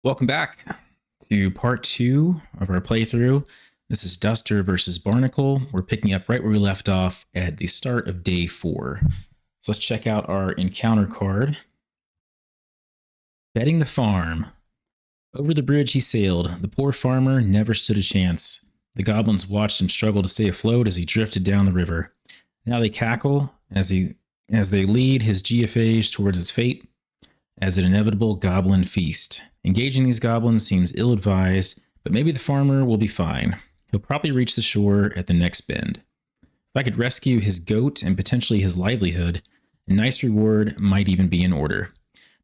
Welcome back to part 2 of our playthrough. This is Duster versus Barnacle. We're picking up right where we left off at the start of day 4. So let's check out our encounter card. Betting the farm. Over the bridge he sailed. The poor farmer never stood a chance. The goblins watched him struggle to stay afloat as he drifted down the river. Now they cackle as they lead his GFAs towards his fate as an inevitable goblin feast. Engaging these goblins seems ill-advised, but maybe the farmer will be fine. He'll probably reach the shore at the next bend. If I could rescue his goat and potentially his livelihood, a nice reward might even be in order.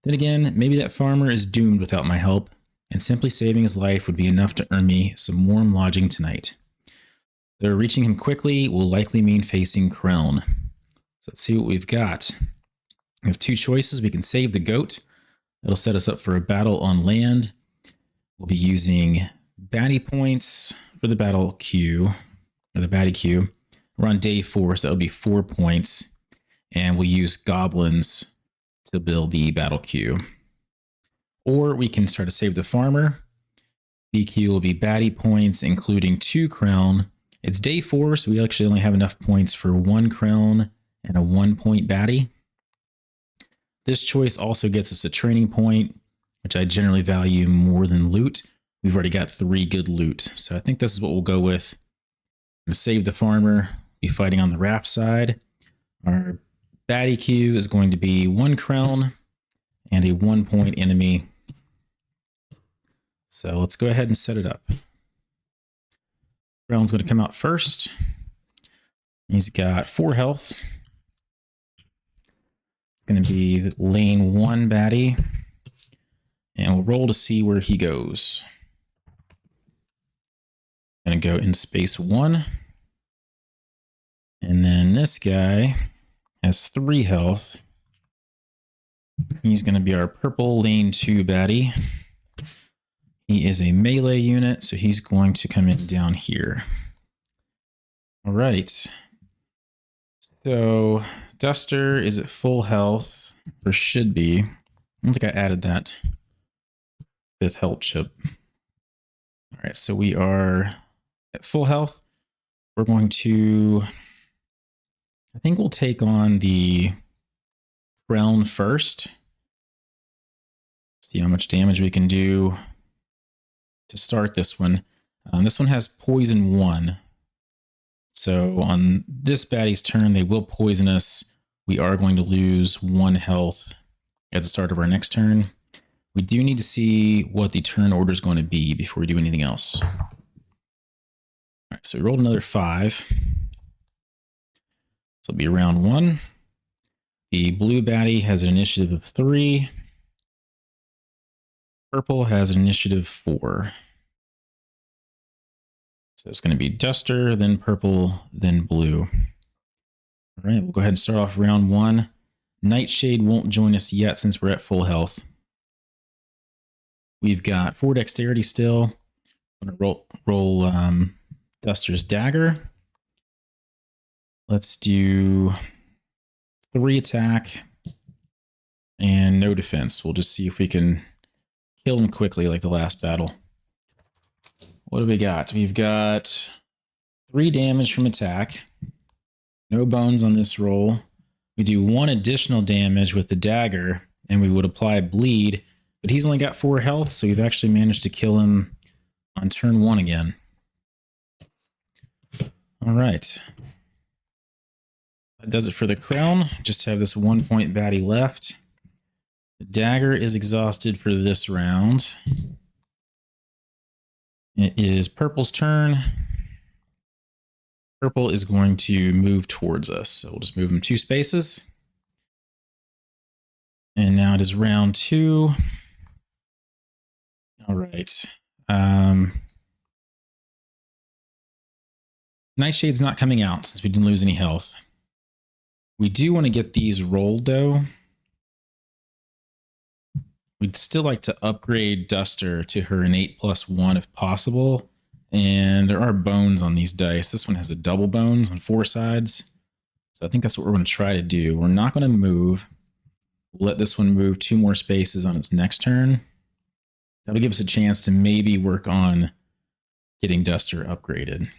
Then again, maybe that farmer is doomed without my help, and simply saving his life would be enough to earn me some warm lodging tonight. Though reaching him quickly will likely mean facing Kreln. So let's see what we've got. We have two choices. We can save the goat. That'll set us up for a battle on land. We'll be using baddie points for the battle queue, or the baddie queue. We're on day 4, so that would be 4 points. And we'll use goblins to build the battle queue. Or we can start to save the farmer. BQ will be baddie points, including 2 crown. It's day 4, so we actually only have enough points for 1 crown and a 1-point baddie. This choice also gets us a training point, which I generally value more than loot. We've already got 3 good loot, so I think this is what we'll go with. I'm going to save the farmer, be fighting on the raft side. Our baddie queue is going to be 1 crown and a 1-point enemy. So let's go ahead and set it up. Crown's going to come out first. He's got 4 health. Going to be lane 1 baddie, and we'll roll to see where he goes. Going to go in space 1, and then this guy has 3 health. He's going to be our purple lane 2 baddie. He is a melee unit, so he's going to come in down here. All right. So Duster is at full health, or should be. I don't think I added that 5th health chip. All right, so we are at full health. We're going to, I think we'll take on the crown first. See how much damage we can do to start this one. This one has poison 1. So on this baddie's turn, they will poison us. We are going to lose 1 health at the start of our next turn. We do need to see what the turn order is going to be before we do anything else. All right, so we rolled another 5. So it'll be round 1. The blue baddie has an initiative of 3. Purple has an initiative 4. So it's going to be Duster, then purple, then blue. All right, we'll go ahead and start off round 1. Nightshade won't join us yet since we're at full health. We've got 4 dexterity still. I'm going to roll Duster's dagger. Let's do 3 attack and no defense. We'll just see if we can kill him quickly like the last battle. What do we got? We've got 3 damage from attack. No bones on this roll. We do 1 additional damage with the dagger, and we would apply bleed, but he's only got 4 health, so we've actually managed to kill him on turn 1 again. All right. That does it for the crown. Just have this 1-point baddie left. The dagger is exhausted for this round. It is purple's turn. Purple is going to move towards us. So we'll just move him 2 spaces. And now it is round 2. All right. Nightshade's not coming out since we didn't lose any health. We do want to get these rolled though. We'd still like to upgrade Duster to her innate +1 if possible. And there are bones on these dice. This one has a double bones on 4 sides. So I think that's what we're going to try to do. We're not going to move. We'll let this one move 2 more spaces on its next turn. That'll give us a chance to maybe work on getting Duster upgraded.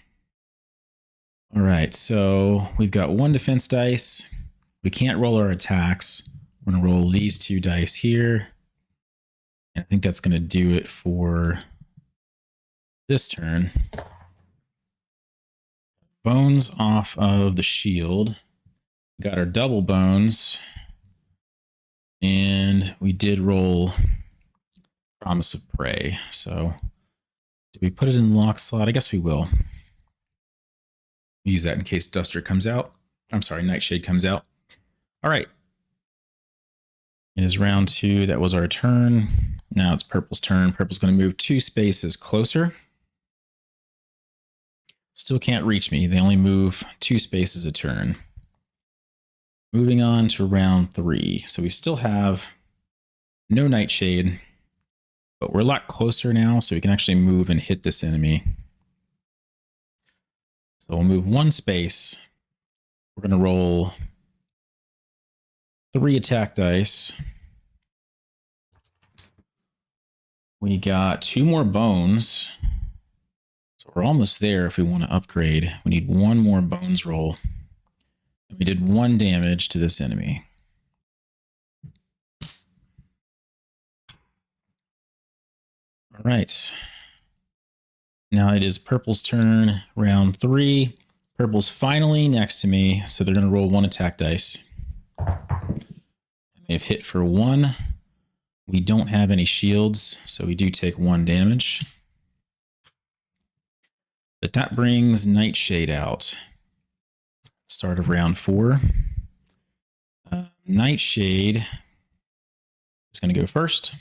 All right, so we've got 1 defense dice. We can't roll our attacks. We're going to roll these 2 dice here. And I think that's going to do it for this turn. Bones off of the shield. We got our double bones. And we did roll Promise of Prey. So did we put it in the lock slot? I guess we will. Use that in case Duster comes out. I'm sorry, Nightshade comes out. All right. It is round 2. That was our turn. Now it's Purple's turn. Purple's going to move 2 spaces closer. Still can't reach me. They only move 2 spaces a turn. Moving on to round 3. So we still have no Nightshade, but we're a lot closer now, so we can actually move and hit this enemy. So we'll move 1 space. We're going to roll 3 attack dice. We got 2 more bones. So we're almost there if we want to upgrade. We need 1 more bones roll. And we did 1 damage to this enemy. All right. Now it is Purple's turn, round 3. Purple's finally next to me, so they're going to roll 1 attack dice. They've hit for 1. We don't have any shields, so we do take 1 damage. But that brings Nightshade out. Start of round 4. Nightshade is going to go first.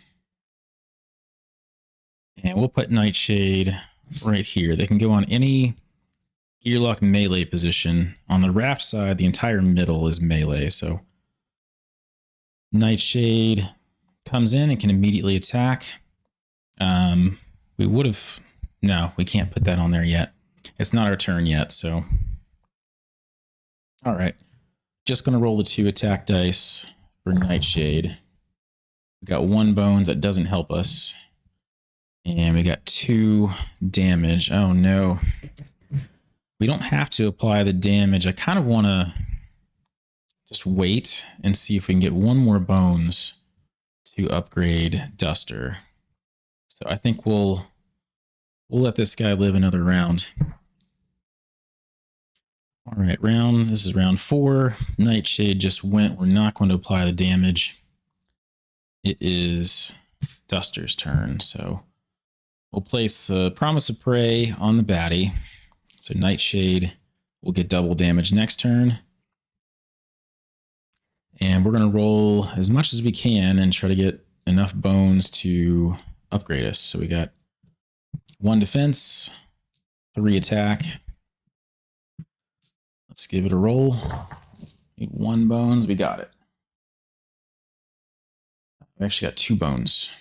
And we'll put Nightshade right here. They can go on any Gearlock melee position. On the raft side, the entire middle is melee, so Nightshade comes in and can immediately attack. We would have... No, we can't put that on there yet. It's not our turn yet, so... All right. Just going to roll the 2 attack dice for Nightshade. We got 1 bones. That doesn't help us. And we got 2 damage. Oh, no. We don't have to apply the damage. I kind of want to just wait and see if we can get 1 more bones to upgrade Duster. So I think we'll let this guy live another round. All right, this is round 4. Nightshade just went. We're not going to apply the damage. It is Duster's turn, so we'll place the Promise of Prey on the baddie. So Nightshade will get double damage next turn. And we're going to roll as much as we can and try to get enough bones to upgrade us. So we got 1 defense, 3 attack. Let's give it a roll. Need 1 bones. We got it. We actually got 2 bones.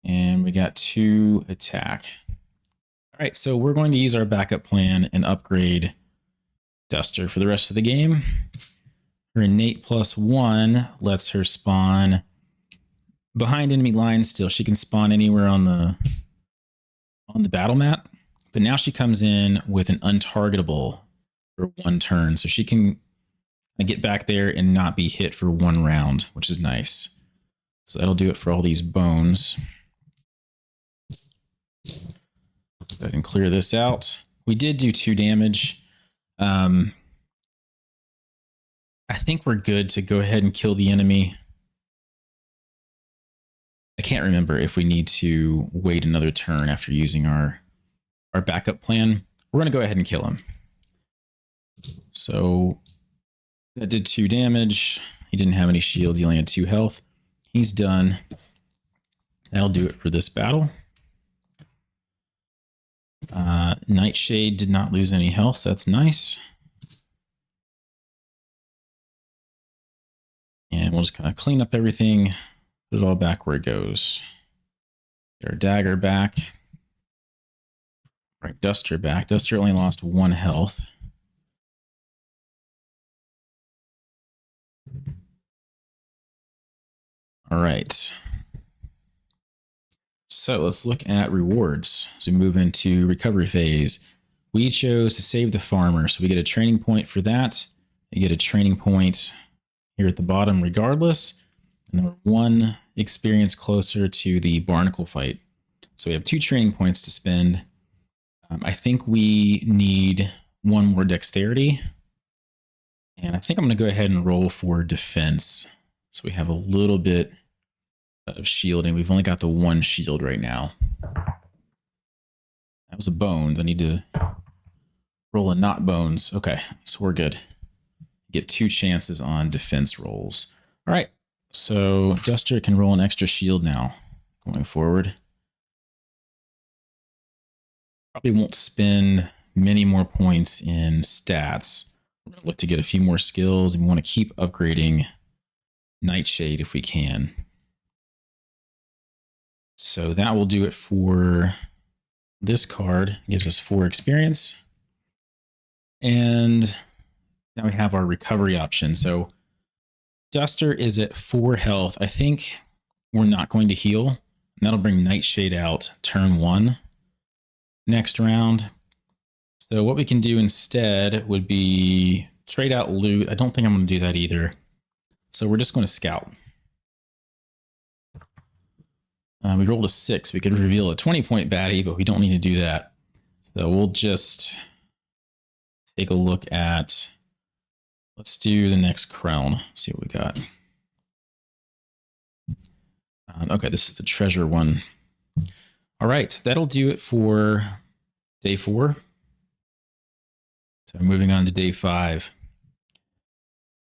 And we got 2 attack. All right, so we're going to use our backup plan and upgrade Duster for the rest of the game. Her innate +1 lets her spawn behind enemy lines still. She can spawn anywhere on the battle map, but now she comes in with an untargetable for 1 turn. So she can get back there and not be hit for 1 round, which is nice. So that'll do it for all these bones. Go ahead and clear this out. We did do 2 damage. I think we're good to go ahead and kill the enemy. I can't remember if we need to wait another turn after using our backup plan. We're going to go ahead and kill him. So that did 2 damage. He didn't have any shield. He only had 2 health. He's done. That'll do it for this battle. Nightshade did not lose any health, so that's nice. And we'll just kind of clean up everything, put it all back where it goes. Get our dagger back. Bring Duster back. Duster only lost 1 health. All right. So let's look at rewards. So we move into recovery phase. We chose to save the farmer, so we get a training point for that. You get a training point here at the bottom regardless. And then we're 1 experience closer to the barnacle fight. So we have 2 training points to spend. I think we need 1 more dexterity. And I think I'm going to go ahead and roll for defense. So we have a little bit of shielding. We've only got the 1 shield right now. That was a bones. I need to roll a not bones. Okay, so we're good. Get 2 chances on defense rolls. All right, so Duster can roll an extra shield now going forward. Probably won't spend many more points in stats. We're going to look to get a few more skills, and we want to keep upgrading Nightshade if we can. So that will do it for this card. It gives us 4 experience. And now we have our recovery option. So Duster is at 4 health. I think we're not going to heal. And that'll bring Nightshade out turn 1 next round. So what we can do instead would be trade out loot. I don't think I'm going to do that either. So we're just going to scout. We rolled a 6. We could reveal a 20-point baddie, but we don't need to do that. So we'll just take a look at, let's do the next crown. See what we got. Okay, this is the treasure one. All right, that'll do it for day 4. So moving on to day 5.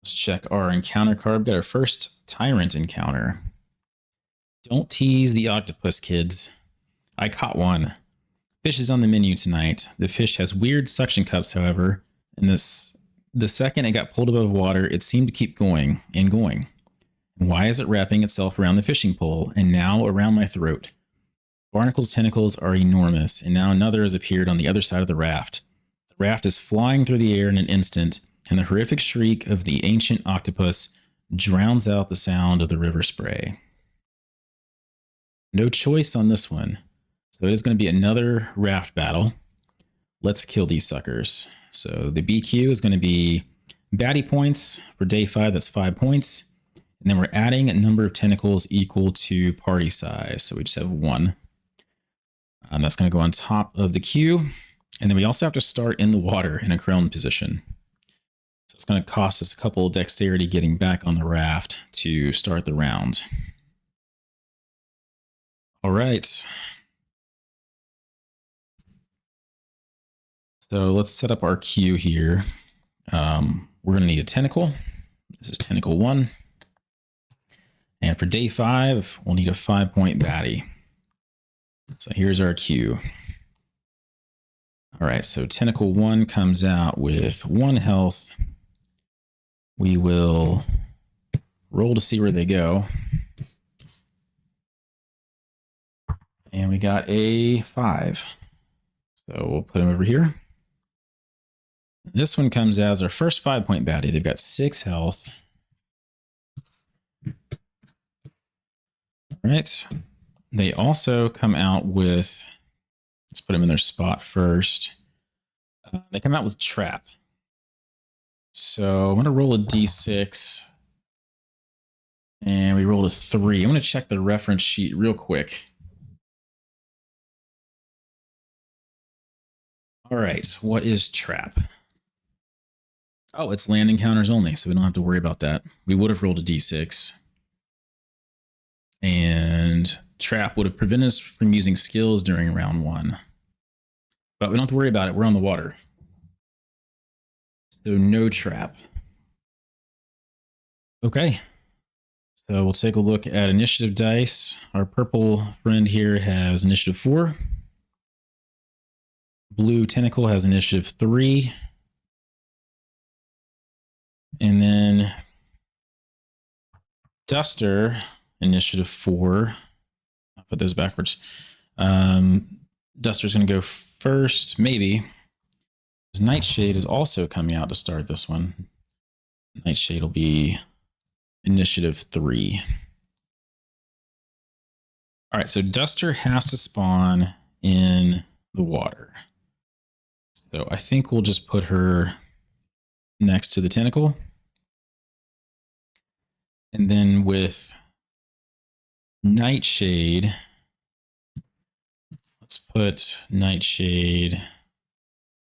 Let's check our encounter card. We've got our first tyrant encounter. Don't tease the octopus, kids. I caught one. Fish is on the menu tonight. The fish has weird suction cups, however, and the second it got pulled above water, it seemed to keep going and going. And why is it wrapping itself around the fishing pole and now around my throat? Barnacle's tentacles are enormous, and now another has appeared on the other side of the raft. The raft is flying through the air in an instant, and the horrific shriek of the ancient octopus drowns out the sound of the river spray. No choice on this one. So it is going to be another raft battle. Let's kill these suckers. So the BQ is going to be baddie points for day 5. That's 5 points. And then we're adding a number of tentacles equal to party size. So we just have 1. That's going to go on top of the queue. And then we also have to start in the water in a prone position. So it's going to cost us a couple of dexterity getting back on the raft to start the round. All right. So let's set up our queue here. We're going to need a tentacle. This is tentacle 1. And for day 5, we'll need a 5-point baddie. So here's our queue. All right, so tentacle 1 comes out with 1 health. We will roll to see where they go. And we got a 5. So we'll put him over here. This one comes out as our first 5-point baddie. They've got 6 health. All right. They also come out with, let's put them in their spot first. They come out with trap. So I'm going to roll a d6. And we rolled a 3. I'm going to check the reference sheet real quick. All right, what is trap? Oh, it's land encounters only, so we don't have to worry about that. We would have rolled a d6. And trap would have prevented us from using skills during round 1. But we don't have to worry about it. We're on the water. So no trap. Okay. So we'll take a look at initiative dice. Our purple friend here has initiative 4. Blue tentacle has initiative 3. And then Duster, initiative 4. I'll put those backwards. Duster's going to go first, maybe. Nightshade is also coming out to start this one. Nightshade will be initiative 3. All right, so Duster has to spawn in the water. So I think we'll just put her next to the tentacle. And then with Nightshade, let's put Nightshade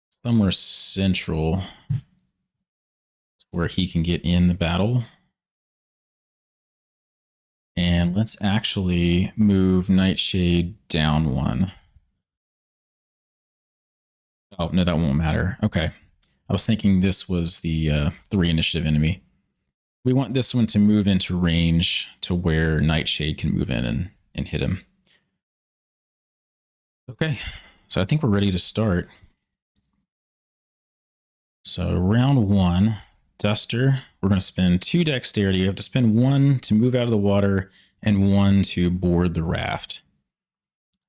somewhere central where he can get in the battle. And let's actually move Nightshade down one. Oh, no, that won't matter. Okay. I was thinking this was the 3 initiative enemy. We want this one to move into range to where Nightshade can move in and hit him. Okay. So I think we're ready to start. So round 1, Duster. We're going to spend 2 dexterity. You have to spend 1 to move out of the water and 1 to board the raft.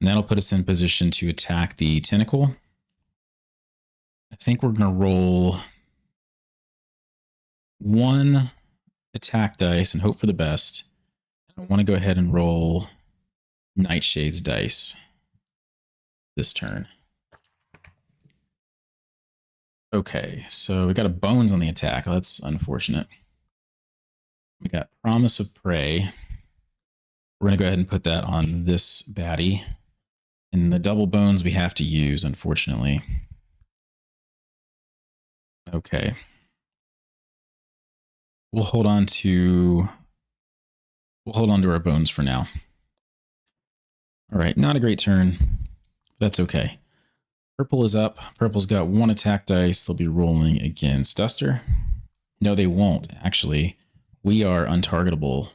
And that'll put us in position to attack the tentacle. I think we're going to roll 1 attack dice and hope for the best. I want to go ahead and roll Nightshade's dice this turn. Okay, so we got a bones on the attack. Oh, that's unfortunate. We got Promise of Prey. We're going to go ahead and put that on this baddie. And the double bones we have to use, unfortunately. Okay. We'll hold on to our bones for now. All right, not a great turn. That's okay. Purple is up. Purple's got 1 attack dice. They'll be rolling against Duster. No, they won't, actually. We are untargetable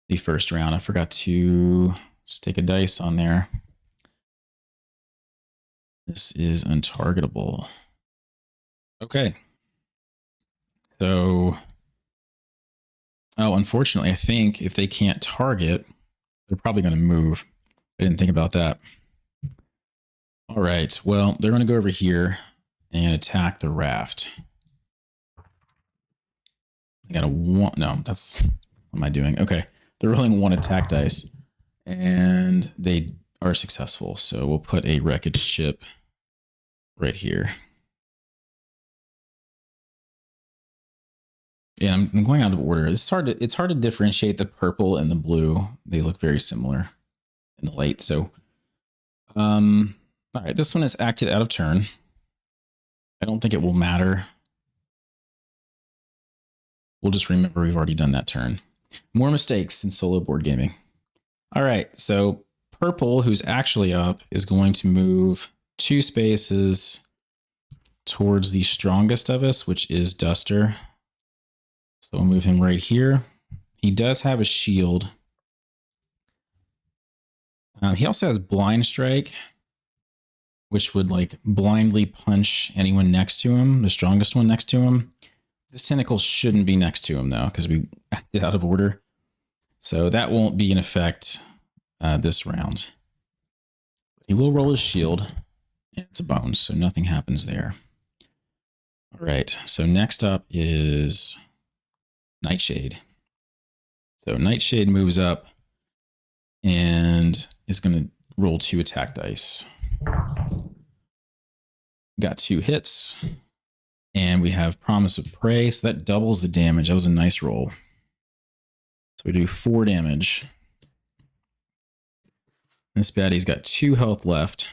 the first round. I forgot to stick a dice on there. This is untargetable. Okay. So, unfortunately, I think if they can't target, they're probably going to move. I didn't think about that. All right. Well, they're going to go over here and attack the raft. I got a 1. No, that's... What am I doing? Okay. They're rolling 1 attack dice. And they are successful. So we'll put a wreckage chip right here. And I'm going out of order. It's hard to differentiate the purple and the blue. They look very similar in the light. So, all right, this one is acted out of turn. I don't think it will matter. We'll just remember we've already done that turn. More mistakes in solo board gaming. All right, so purple, who's actually up, is going to move 2 spaces towards the strongest of us, which is Duster. So we'll move him right here. He does have a shield. He also has Blind Strike, which would like blindly punch anyone next to him, the strongest one next to him. This tentacle shouldn't be next to him though, because we acted out of order. So that won't be in effect this round. He will roll his shield. It's a bone, so nothing happens there. All right, so next up is Nightshade. So Nightshade moves up and is going to roll 2 attack dice. Got 2 hits. And we have Promise of Prey, so that doubles the damage. That was a nice roll. So we do 4 damage. This baddie's got 2 health left.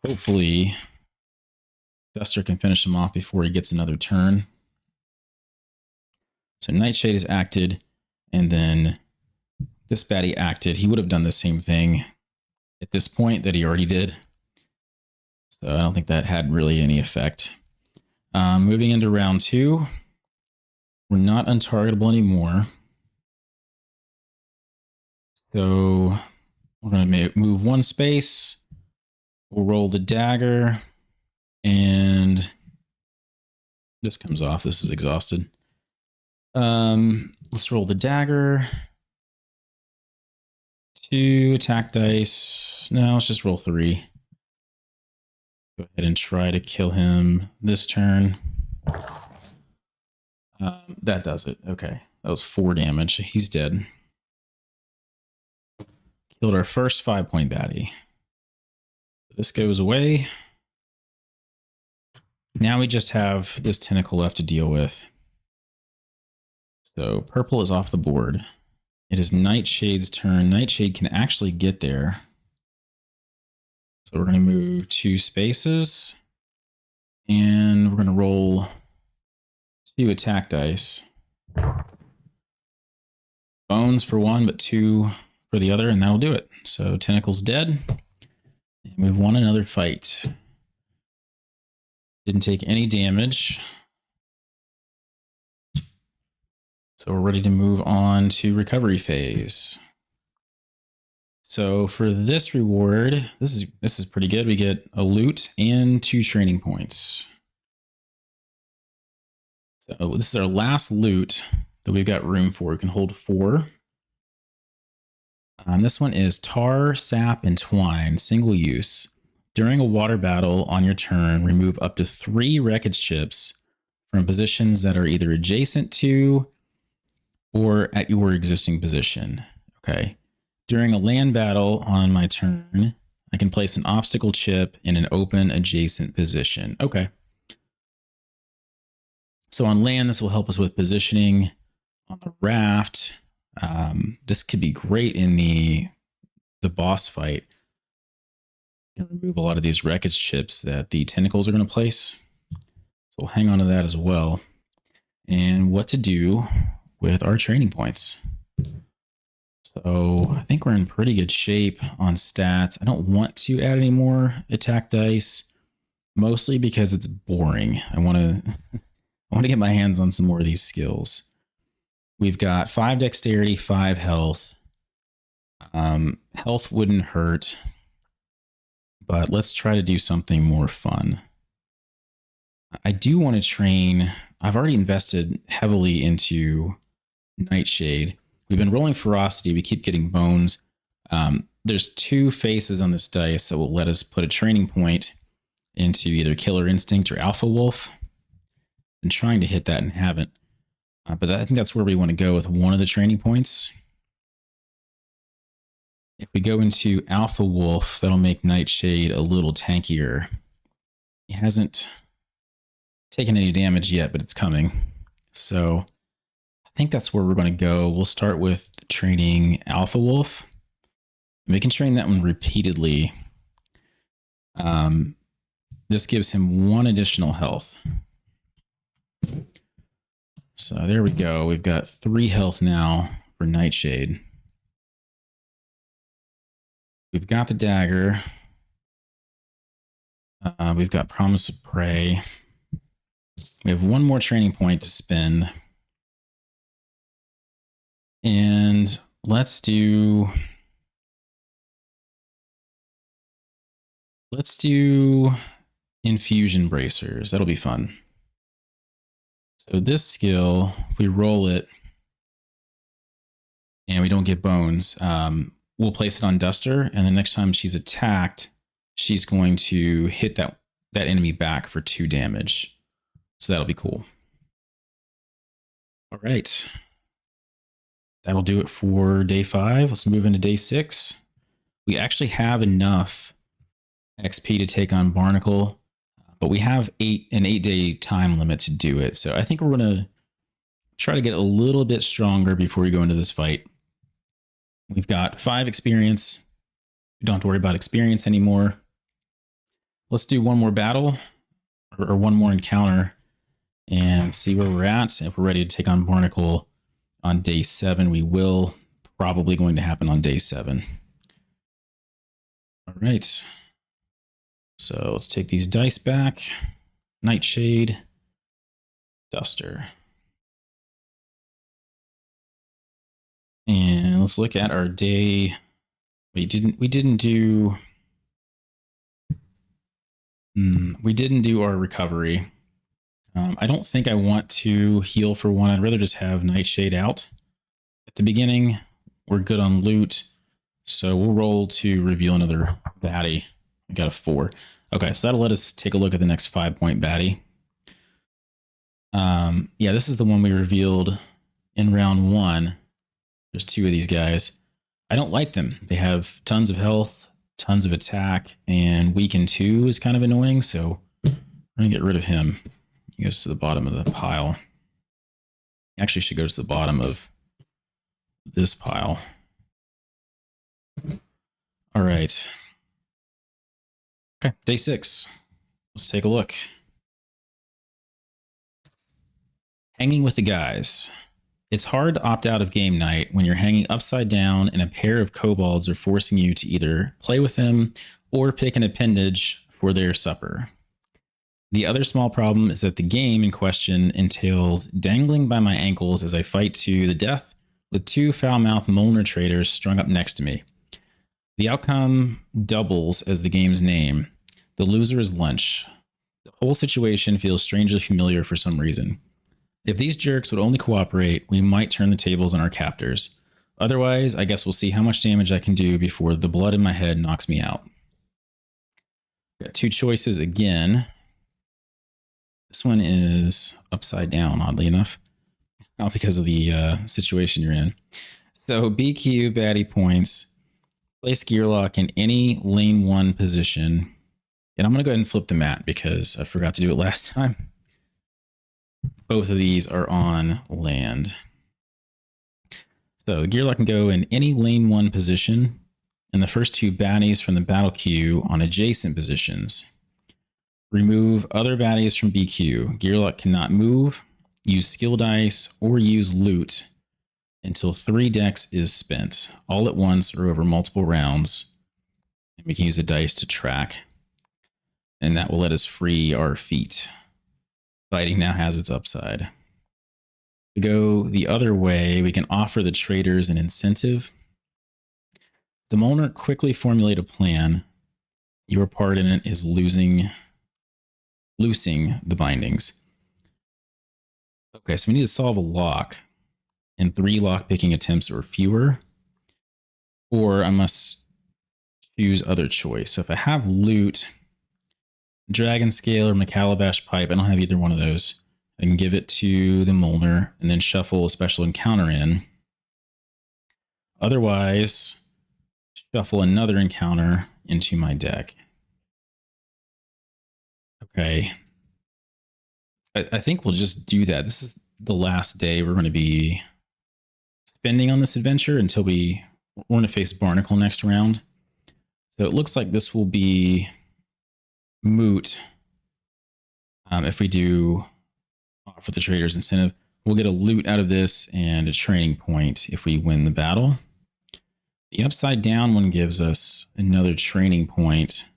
Hopefully, Duster can finish him off before he gets another turn. So Nightshade is acted, and then this baddie acted. He would have done the same thing at this point that he already did. So I don't think that had really any effect. Moving into round 2, we're not untargetable anymore. So we're going to move 1 space. We'll roll the dagger, and this comes off. This is exhausted. Let's roll the dagger. 2 attack dice. No, let's just roll 3. Go ahead and try to kill him this turn. That does it. Okay. That was 4 damage. He's dead. Killed our first 5-point baddie. This goes away. Now we just have this tentacle left to deal with. So purple is off the board. It is Nightshade's turn. Nightshade can actually get there. So we're going to move 2 spaces. And we're going to roll 2 attack dice. Bones for 1, but 2 for the other, and that'll do it. So Tentacle's dead. And we've won another fight. Didn't take any damage. So we're ready to move on to recovery phase. So for this reward, this is pretty good. We get a loot and 2 training points. So this is our last loot that we've got room for. We can hold 4. This one is tar, sap, and twine, single use. During a water battle on your turn, remove up to 3 wreckage chips from positions that are either adjacent to or at your existing position. Okay. During a land battle on my turn, I can place an obstacle chip in an open adjacent position. Okay. So on land, this will help us with positioning. On the raft, this could be great in the boss fight. Can remove a lot of these wreckage chips that the tentacles are going to place. So we'll hang on to that as well. And what to do with our training points. So I think we're in pretty good shape on stats. I don't want to add any more attack dice, mostly because it's boring. I want to get my hands on some more of these skills. We've got 5 dexterity, 5 health. Health wouldn't hurt, but let's try to do something more fun. I do want to train. I've already invested heavily into Nightshade. We've been rolling ferocity. We keep getting bones. There's 2 faces on this dice that will let us put a training point into either Killer Instinct or Alpha Wolf. Been trying to hit that and haven't. But I think that's where we want to go with one of the training points. If we go into Alpha Wolf, that'll make Nightshade a little tankier. He hasn't taken any damage yet, but it's coming. So I think that's where we're going to go. We'll start with training Alpha Wolf. We can train that one repeatedly. This gives him 1 additional health. So there we go. We've got 3 health now for Nightshade. We've got the dagger. We've got Promise of Prey. We have 1 more training point to spend. And let's do infusion bracers. That'll be fun. So this skill, if we roll it and we don't get bones, we'll place it on Duster, and the next time she's attacked, she's going to hit that enemy back for 2 damage. So that'll be cool. All right. That'll do it for day 5. Let's move into day 6. We actually have enough XP to take on Barnacle, but we have an 8-day time limit to do it. So I think we're going to try to get a little bit stronger before we go into this fight. We've got 5 experience. We don't have to worry about experience anymore. Let's do 1 more battle or 1 more encounter and see where we're at. If we're ready to take on Barnacle on day 7, we will. Probably going to happen on day 7. All right. So let's take these dice back. Nightshade, Duster. And let's look at our day. We didn't do our recovery. I don't think I want to heal for 1. I'd rather just have Nightshade out at the beginning. We're good on loot, so we'll roll to reveal another baddie. I got a 4. Okay, so that'll let us take a look at the next 5-point baddie. Yeah, this is the one we revealed in round 1. There's 2 of these guys. I don't like them. They have tons of health, tons of attack, and weaken 2 is kind of annoying, so I'm going to get rid of him. He goes to the bottom of the pile. Actually, should go to the bottom of this pile. All right. Okay, day 6. Let's take a look. Hanging with the guys. It's hard to opt out of game night when you're hanging upside down and a pair of kobolds are forcing you to either play with them or pick an appendage for their supper. The other small problem is that the game in question entails dangling by my ankles as I fight to the death with 2 foul-mouthed Molnar traders strung up next to me. The outcome doubles as the game's name. The loser is lunch. The whole situation feels strangely familiar for some reason. If these jerks would only cooperate, we might turn the tables on our captors. Otherwise, I guess we'll see how much damage I can do before the blood in my head knocks me out. Got 2 choices again. This one is upside down, oddly enough. Not because of the situation you're in. So BQ, baddie points. Place Gearlock in any lane 1 position. And I'm going to go ahead and flip the mat because I forgot to do it last time. Both of these are on land. So the Gearlock can go in any lane 1 position, and the first 2 baddies from the battle queue on adjacent positions. Remove other baddies from BQ. Gearlock cannot move, use skill dice, or use loot until 3 decks is spent, all at once or over multiple rounds. And we can use the dice to track, and that will let us free our feet. Fighting now has its upside. To go the other way, we can offer the traders an incentive. The Molnar quickly formulate a plan. Your part in it is loosing the bindings. Okay, so we need to solve a lock in 3 lock-picking attempts or fewer, or I must choose other choice. So if I have loot, Dragon Scale or McCalabash Pipe, I don't have either one of those. I can give it to the Molnar and then shuffle a special encounter in. Otherwise, shuffle another encounter into my deck. Okay. I think we'll just do that. This is the last day we're going to be spending on this adventure until we're going to face Barnacle next round. So it looks like this will be moot if we do offer the traders incentive. We'll get a loot out of this and a training point if we win the battle. The upside down one gives us another training point,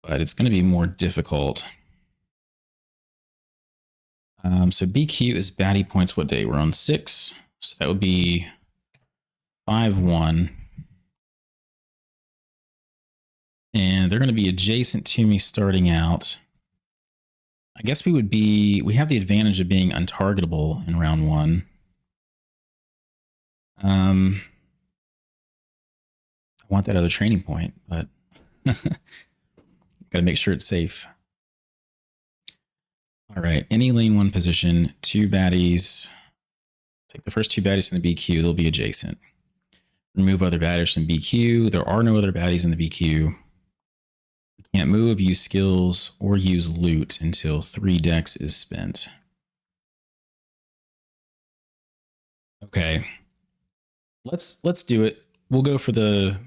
but it's going to be more difficult. So BQ is baddie points what day? We're on 6. So that would be 5-1. And they're going to be adjacent to me starting out. I guess we have the advantage of being untargetable in round 1. I want that other training point, but got to make sure it's safe. All right, any lane 1 position, 2 baddies. Take the first 2 baddies from the BQ, they'll be adjacent. Remove other baddies from BQ. There are no other baddies in the BQ. We can't move, use skills, or use loot until 3 decks is spent. Okay. Let's do it. We'll go for that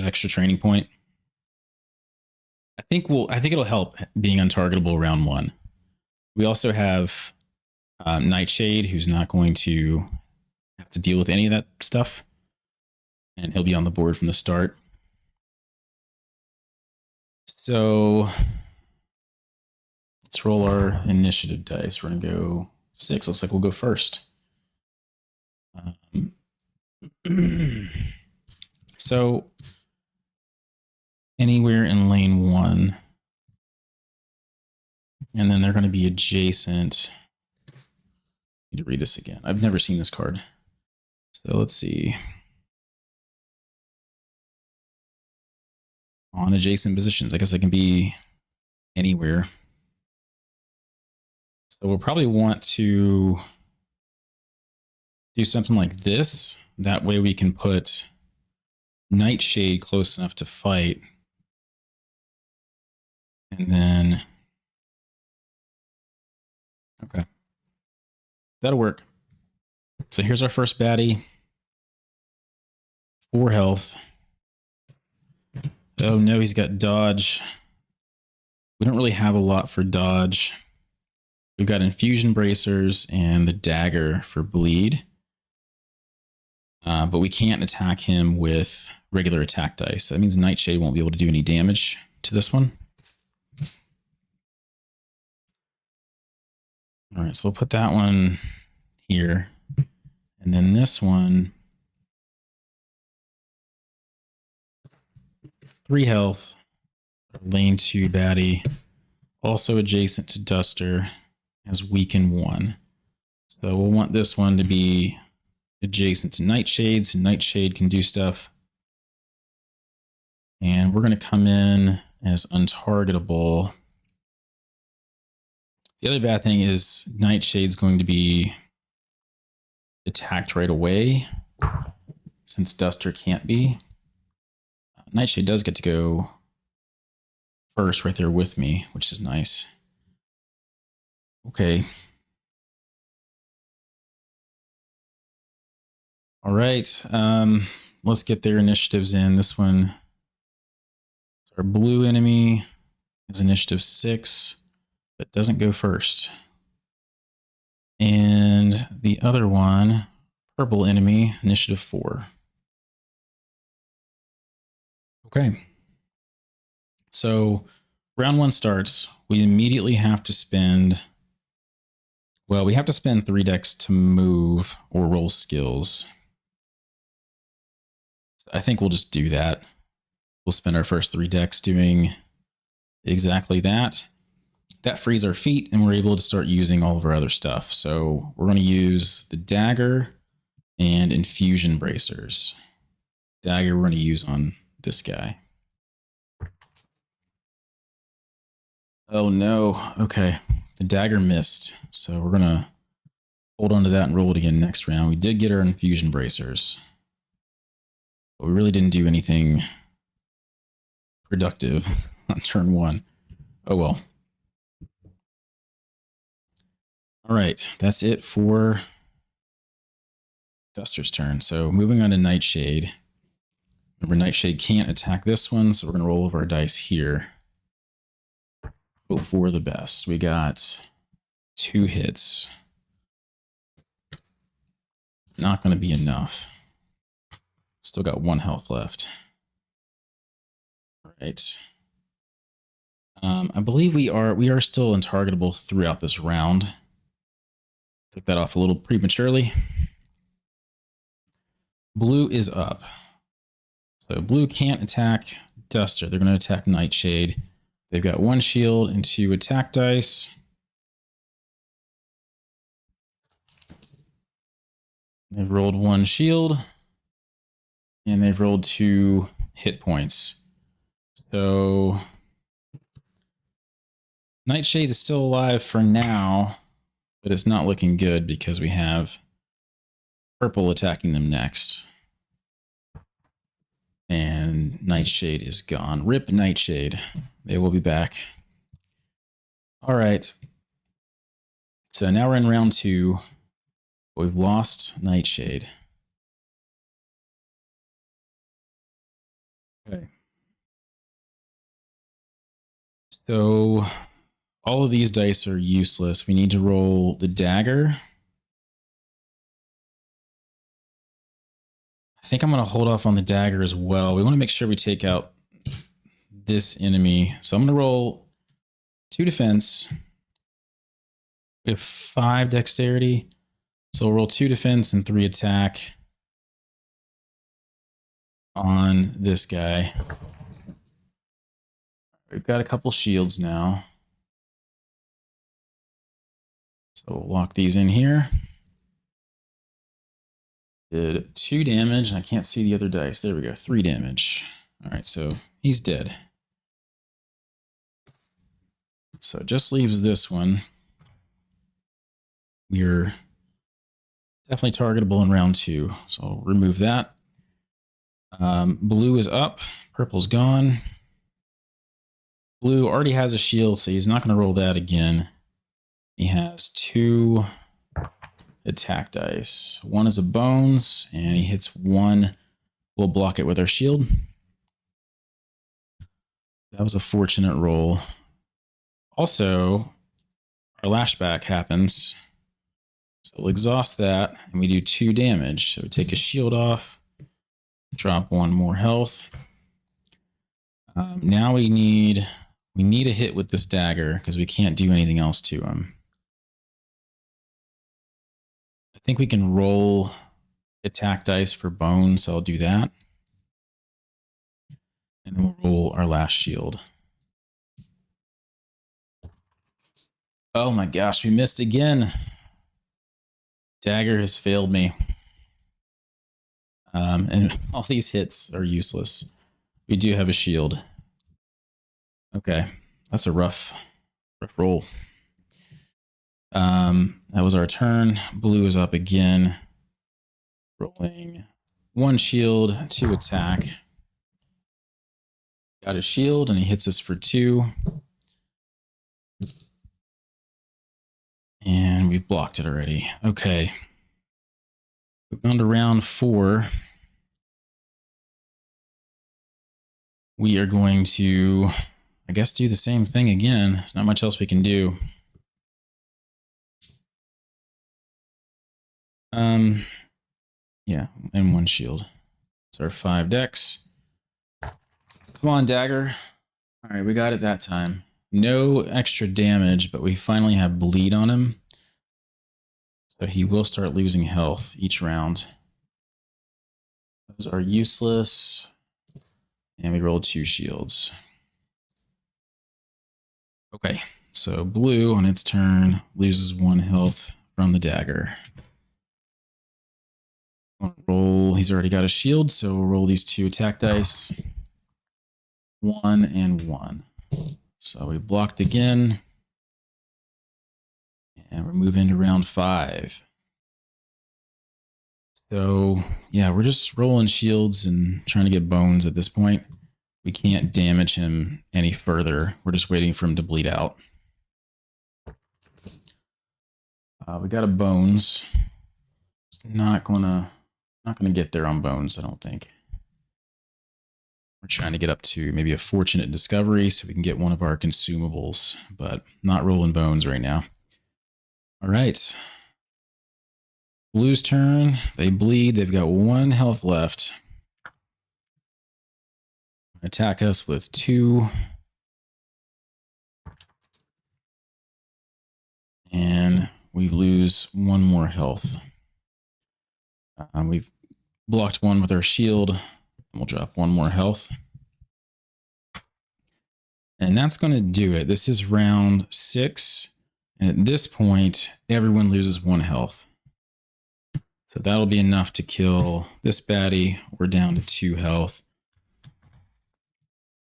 extra training point. I think it'll help being untargetable round 1. We also have Nightshade, who's not going to have to deal with any of that stuff, and he'll be on the board from the start. So let's roll our initiative dice. We're gonna go 6. Looks like we'll go first. So anywhere in lane 1. And then they're going to be adjacent. I need to read this again. I've never seen this card. So let's see. On adjacent positions. I guess I can be anywhere. So we'll probably want to do something like this. That way we can put Nightshade close enough to fight. And then, okay, that'll work. So here's our first baddie. 4 health. Oh no, he's got dodge. We don't really have a lot for dodge. We've got infusion bracers and the dagger for bleed. But we can't attack him with regular attack dice. That means Nightshade won't be able to do any damage to this one. All right, so we'll put that one here. And then this one, 3 health, lane 2 baddie, also adjacent to Duster, has weaken 1. So we'll want this one to be adjacent to Nightshade, so Nightshade can do stuff. And we're going to come in as untargetable. The other bad thing is Nightshade's going to be attacked right away, since Duster can't be. Nightshade does get to go first right there with me, which is nice. Okay. All right. Let's get their initiatives in. This one, our blue enemy is initiative 6, but doesn't go first. And the other one, purple enemy, initiative 4. Okay. So round 1 starts. We immediately have to spend, well, we have to spend 3 decks to move or roll skills. So I think we'll just do that. We'll spend our first 3 decks doing exactly that. That frees our feet and we're able to start using all of our other stuff. So we're going to use the dagger and infusion bracers. Dagger we're going to use on this guy. Oh no, okay. The dagger missed. So we're going to hold on to that and roll it again next round. We did get our infusion bracers, but we really didn't do anything productive on turn 1. Oh well. All right, that's it for Duster's turn. So moving on to Nightshade. Remember, Nightshade can't attack this one, so we're going to roll over our dice here. Hope for the best. We got 2 hits. Not going to be enough. Still got 1 health left. All right. I believe we are still untargetable throughout this round. Took that off a little prematurely. Blue is up. So blue can't attack Duster. They're going to attack Nightshade. They've got 1 shield and 2 attack dice. They've rolled 1 shield. And they've rolled 2 hit points. So Nightshade is still alive for now, but it's not looking good because we have purple attacking them next. And Nightshade is gone. Rip Nightshade. They will be back. All right. So now we're in round 2. We've lost Nightshade. Okay. So all of these dice are useless. We need to roll the dagger. I think I'm going to hold off on the dagger as well. We want to make sure we take out this enemy. So I'm going to roll 2 defense. We have 5 dexterity. So we'll roll 2 defense and 3 attack on this guy. We've got a couple shields now. So we'll lock these in here. Did 2 damage. I can't see the other dice. There we go. 3 damage. All right, so he's dead. So it just leaves this one. We're Definitely targetable in round 2. So I'll remove that. Blue is up. Purple's gone. Blue already has a shield, so he's not going to roll that again. He has 2 attack dice. One is a bones, and he hits 1. We'll block it with our shield. That was a fortunate roll. Also, our lashback happens. So we'll exhaust that, and we do 2 damage. So we take a shield off, drop 1 more health. Now we need a hit with this dagger because we can't do anything else to him. I think we can roll attack dice for bones, so I'll do that. And then we'll roll our last shield. Oh my gosh, we missed again. Dagger has failed me. And all these hits are useless. We do have a shield. Okay, that's a rough roll. That was our turn. Blue is up again. Rolling 1 shield, 2 attack. Got a shield, and he hits us for 2. And we've blocked it already. Okay. Moving on to round 4. We are going to, I guess, do the same thing again. There's not much else we can do. Yeah, and 1 shield. It's our 5 decks. Come on, dagger. All right, we got it that time. No extra damage, but we finally have bleed on him. So he will start losing health each round. Those are useless. And we rolled 2 shields. Okay, so blue on its turn loses 1 health from the dagger. Roll. He's already got a shield, so we'll roll these 2 attack dice. 1 and 1. So we blocked again. And we're moving to round 5. So, yeah, we're just rolling shields and trying to get bones at this point. We can't damage him any further. We're just waiting for him to bleed out. We got a bones. It's not gonna get there on bones, I don't think. We're trying to get up to maybe a fortunate discovery so we can get one of our consumables, but not rolling bones right now. All right. Blue's turn. They bleed. They've got 1 health left. Attack us with 2. And we lose 1 more health. We've blocked 1 with our shield. And we'll drop 1 more health. And that's going to do it. This is round 6. And at this point, everyone loses 1 health. So that'll be enough to kill this baddie. We're down to 2 health.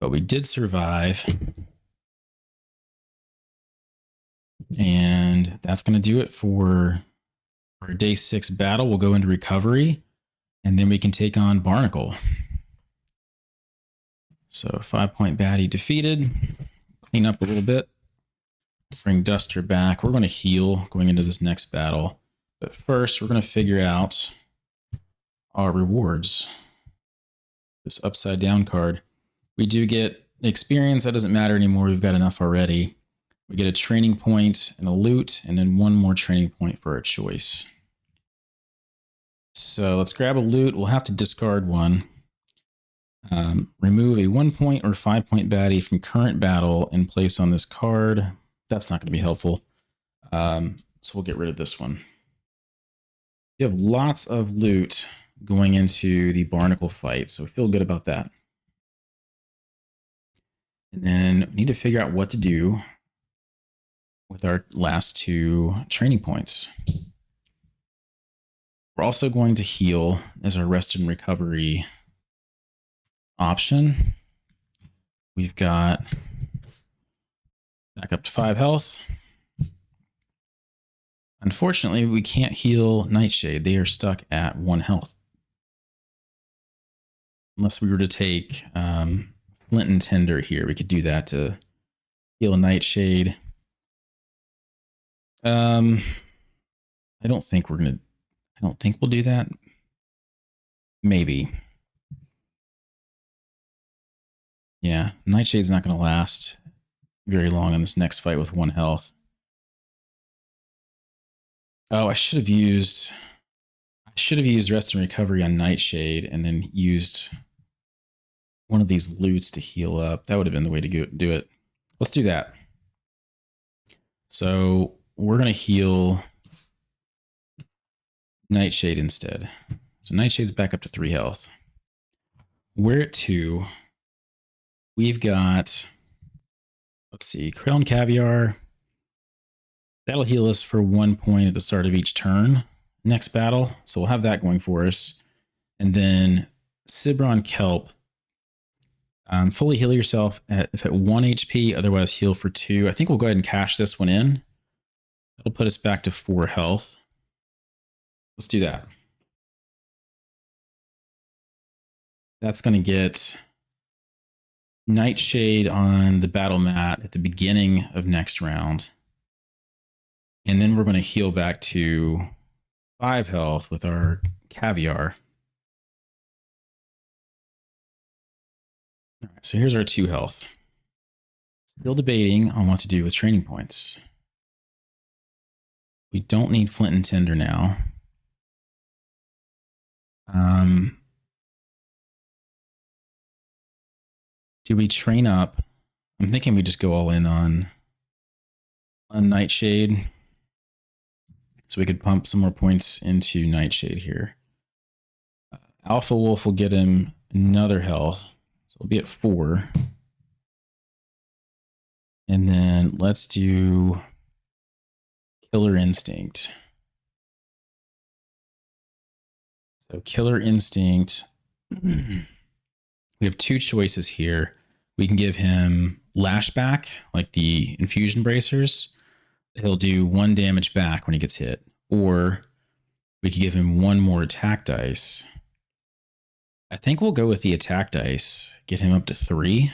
But we did survive. And that's going to do it for our day 6 battle. We'll go into recovery. And then we can take on Barnacle. So 5-point baddie defeated. Clean up a little bit. Bring Duster back. We're going to heal going into this next battle. But first, we're going to figure out our rewards. This upside down card. We do get experience. That doesn't matter anymore. We've got enough already. We get a training point and a loot, and then 1 more training point for our choice. So let's grab a loot. We'll have to discard 1. Remove a 1-point or 5-point baddie from current battle and place on this card. That's not going to be helpful. So we'll get rid of this one. You have lots of loot going into the Barnacle fight, so we feel good about that. And then we need to figure out what to do with our last 2 training points. We're also going to heal as our rest and recovery option. We've got back up to 5 health. Unfortunately, we can't heal Nightshade. They are stuck at 1 health. Unless we were to take Flint and Tinder here, we could do that to heal Nightshade. I don't think we'll do that. Maybe. Yeah, Nightshade's not going to last very long in this next fight with 1 health. Oh, I should have used Rest and Recovery on Nightshade and then used one of these loots to heal up. That would have been the way to do it. Let's do that. So we're going to heal Nightshade instead. So Nightshade's back up to 3 health. We're at 2. We've got, let's see, Krill Caviar. That'll heal us for 1 point at the start of each turn. Next battle. So we'll have that going for us. And then Cibron Kelp. Fully heal yourself at 1 HP, otherwise heal for 2. I think we'll go ahead and cash this one in. That'll put us back to 4 health. Let's do that. That's going to get Nightshade on the battle mat at the beginning of next round. And then we're going to heal back to 5 health with our Caviar. All right, so here's our 2 health. Still debating on what to do with training points. We don't need Flint and Tinder now. Do we train up? I'm thinking we just go all in on Nightshade. So we could pump some more points into Nightshade here. Alpha Wolf will get him another health. So we'll be at 4. And then let's do Killer Instinct. So Killer Instinct, we have 2 choices here. We can give him Lashback, like the Infusion Bracers. He'll do 1 damage back when he gets hit. Or we could give him 1 more attack dice. I think we'll go with the attack dice. Get him up to 3.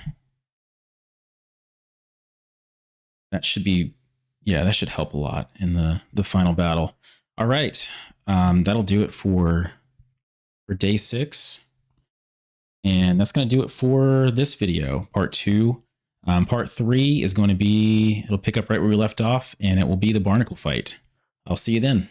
That should be, yeah, that should help a lot in the final battle. All right, that'll do it for day 6. And that's going to do it for this video, part 2. Part 3 is going to be, it'll pick up right where we left off, and it will be the Barnacle fight. I'll see you then.